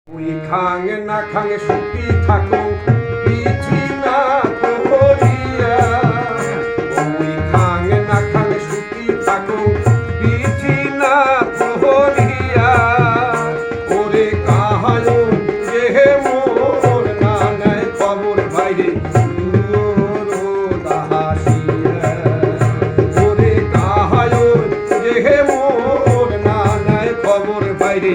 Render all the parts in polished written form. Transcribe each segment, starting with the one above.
ওই খাঙে না খাঙে সুখী থাকো পিছি না করিয়া, ওই খাঙে না খাঙে সুখী থাকো পিছি না করিয়া, ওরে কাহায়ো যে মোর না নেয় খবর বাইরে দাহাসিয়া, ওরে কাহায়ো যে মোর না নেয় খবর বাইরে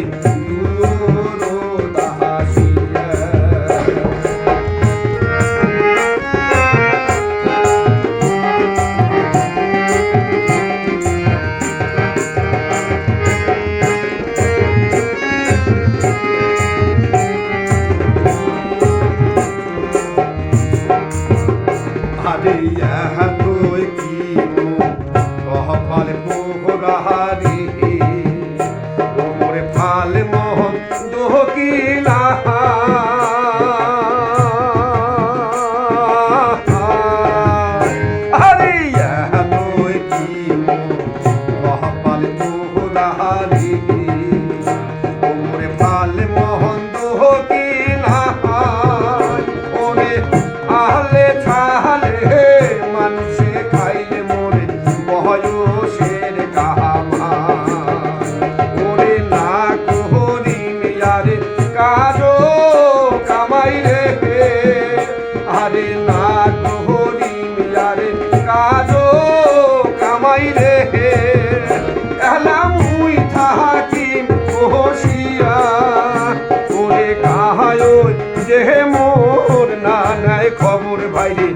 যে মোর না নেয় খবর বাইরে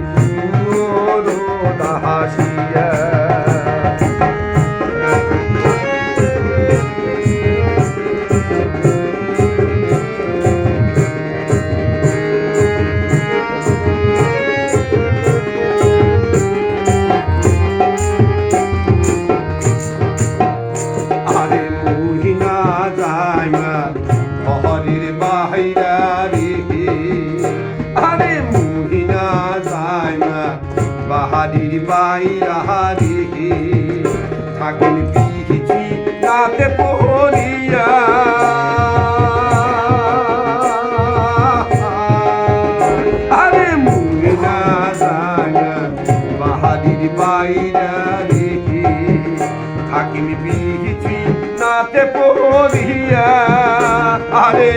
দাহাসিয়া। আরে মহিনা যায় না ঘরের বাহিরা রে, আরে মহিনা যায় না বাহারির বাইরা রে, থাকেন পিছি রাতে পড়িয়া, আরে মহিনা যায় না বাহারির বাইরা রে, থাকিম পিছি নাতে পড়িয়া, আরে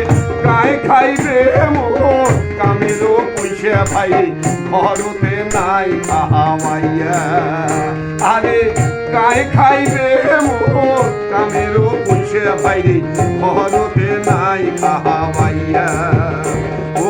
গায়ে খাইবে মোর কামেরও পয়সা ভাই ঘরতে নাই কাহামাইয়া, আরে গায়ে খাইবে মোর কামেরও পয়সা ভাই ঘরতে নাই কাহামাইয়া, ও